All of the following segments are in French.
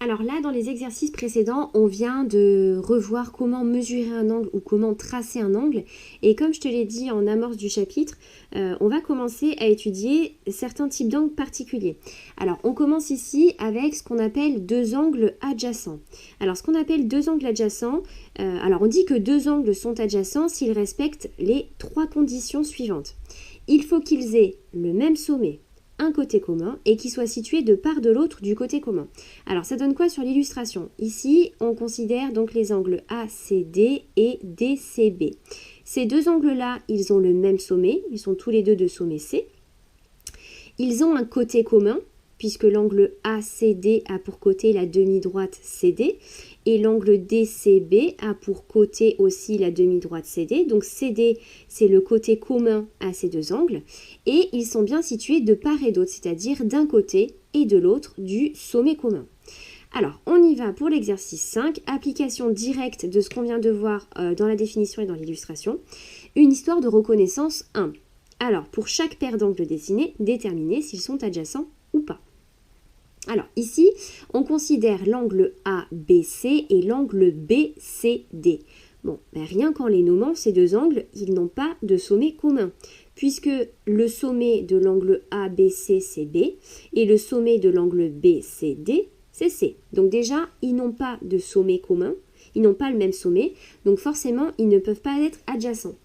Alors là, dans les exercices précédents, on vient de revoir comment mesurer un angle ou comment tracer un angle. Et comme je te l'ai dit en amorce du chapitre, on va commencer à étudier certains types d'angles particuliers. Alors, on commence ici avec ce qu'on appelle deux angles adjacents. Alors, ce qu'on appelle deux angles adjacents, alors on dit que deux angles sont adjacents s'ils respectent les trois conditions suivantes. Il faut qu'ils aient le même sommet, un côté commun et qui soit situé de part de l'autre du côté commun. Alors ça donne quoi sur l'illustration? Ici, on considère donc les angles ACD et DCB. Ces deux angles-là, ils ont le même sommet, ils sont tous les deux de sommet C. Ils ont un côté commun, puisque l'angle ACD a pour côté la demi-droite CD, et l'angle DCB a pour côté aussi la demi-droite CD. Donc CD, c'est le côté commun à ces deux angles, et ils sont bien situés de part et d'autre, c'est-à-dire d'un côté et de l'autre du sommet commun. Alors, on y va pour l'exercice 5, application directe de ce qu'on vient de voir dans la définition et dans l'illustration. Une histoire de reconnaissance 1. Alors, pour chaque paire d'angles dessinés, déterminer s'ils sont adjacents ou pas. Alors, ici, on considère l'angle ABC et l'angle BCD. Bon, ben rien qu'en les nommant, ces deux angles, ils n'ont pas de sommet commun, puisque le sommet de l'angle ABC, c'est B, et le sommet de l'angle BCD, c'est C. Donc déjà, ils n'ont pas de sommet commun, ils n'ont pas le même sommet, donc forcément, ils ne peuvent pas être adjacents,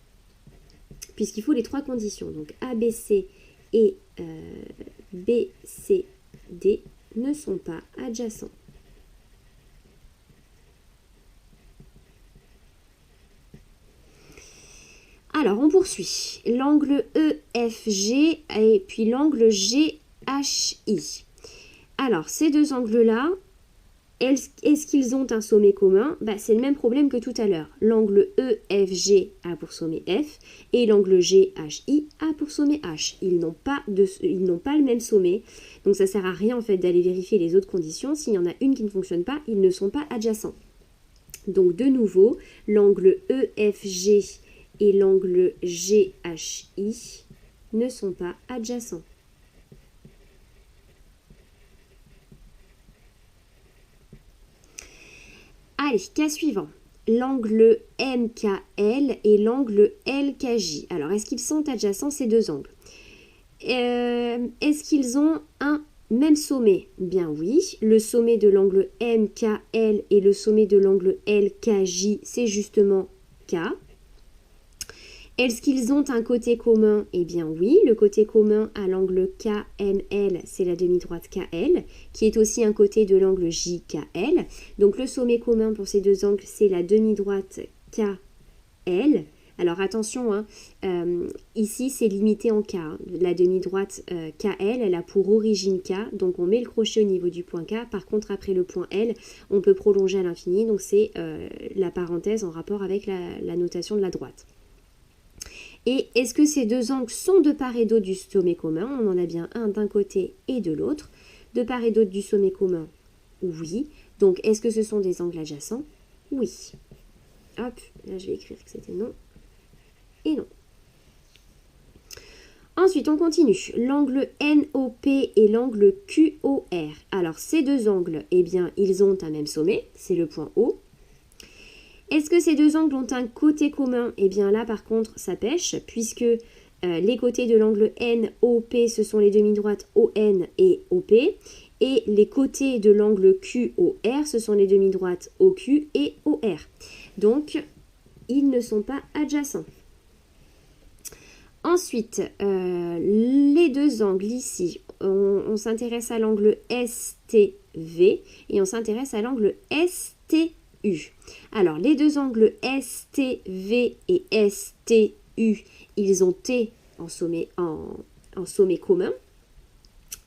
puisqu'il faut les trois conditions. Donc ABC et BCD ne sont pas adjacents. Alors, on poursuit. L'angle EFG et puis l'angle GHI. Alors, ces deux angles-là, est-ce qu'ils ont un sommet commun? C'est le même problème que tout à l'heure. L'angle EFG a pour sommet F et l'angle GHI a pour sommet H. Ils n'ont pas le même sommet. Donc ça ne sert à rien en fait d'aller vérifier les autres conditions. S'il y en a une qui ne fonctionne pas, ils ne sont pas adjacents. Donc de nouveau, l'angle EFG et l'angle GHI ne sont pas adjacents. Allez, cas suivant. L'angle MKL et l'angle LKJ. Alors, est-ce qu'ils sont adjacents ces deux angles? Est-ce qu'ils ont un même sommet? Bien oui. Le sommet de l'angle MKL et le sommet de l'angle LKJ, c'est justement K. Est-ce qu'ils ont un côté commun? Eh bien oui, le côté commun à l'angle KML, c'est la demi-droite KL, qui est aussi un côté de l'angle JKL. Donc le sommet commun pour ces deux angles, c'est la demi-droite KL. Alors attention, ici c'est limité en K. La demi-droite KL, elle a pour origine K, donc on met le crochet au niveau du point K. Par contre, après le point L, on peut prolonger à l'infini, donc c'est la parenthèse en rapport avec la notation de la droite. Et est-ce que ces deux angles sont de part et d'autre du sommet commun? On en a bien un d'un côté et de l'autre. De part et d'autre du sommet commun? Oui. Donc, est-ce que ce sont des angles adjacents? Oui. Hop, là je vais écrire que c'était non et non. Ensuite, on continue. L'angle NOP et l'angle QOR. Alors, ces deux angles, eh bien, ils ont un même sommet, c'est le point O. Est-ce que ces deux angles ont un côté commun? Eh bien là, par contre, ça pêche, puisque les côtés de l'angle NOP, ce sont les demi-droites ON et OP, et les côtés de l'angle QOR, ce sont les demi-droites OQ et OR. Donc, ils ne sont pas adjacents. Ensuite, les deux angles ici, on s'intéresse à l'angle STV et on s'intéresse à l'angle STU. Alors, les deux angles STV et STU, ils ont T en sommet commun.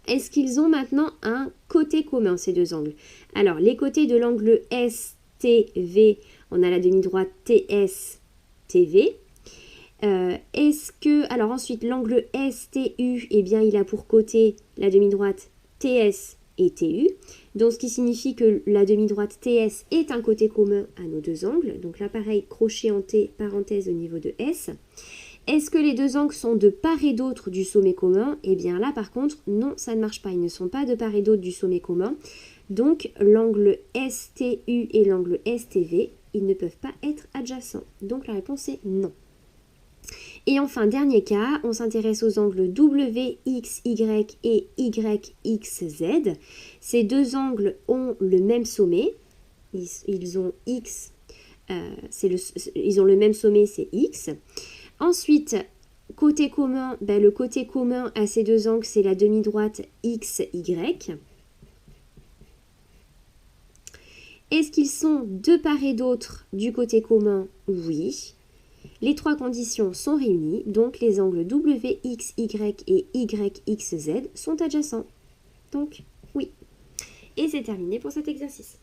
Est-ce qu'ils ont maintenant un côté commun, ces deux angles? Alors, les côtés de l'angle STV, on a la demi-droite TS-TV. Alors ensuite, l'angle STU, eh bien, il a pour côté la demi-droite TS et TU. Donc, ce qui signifie que la demi-droite TS est un côté commun à nos deux angles. Donc là, pareil, crochet en T, parenthèse au niveau de S. Est-ce que les deux angles sont de part et d'autre du sommet commun? Eh bien là, par contre, non, ça ne marche pas. Ils ne sont pas de part et d'autre du sommet commun. Donc l'angle STU et l'angle STV, ils ne peuvent pas être adjacents. Donc la réponse est non. Et enfin, dernier cas, on s'intéresse aux angles WXY et YXZ. Ces deux angles ont le même sommet. Ils ont X, ils ont le même sommet, c'est X. Ensuite, côté commun, le côté commun à ces deux angles, c'est la demi-droite XY. Est-ce qu'ils sont de part et d'autre du côté commun? Oui. Les trois conditions sont réunies, donc les angles WXY et YXZ sont adjacents. Donc, oui. Et c'est terminé pour cet exercice.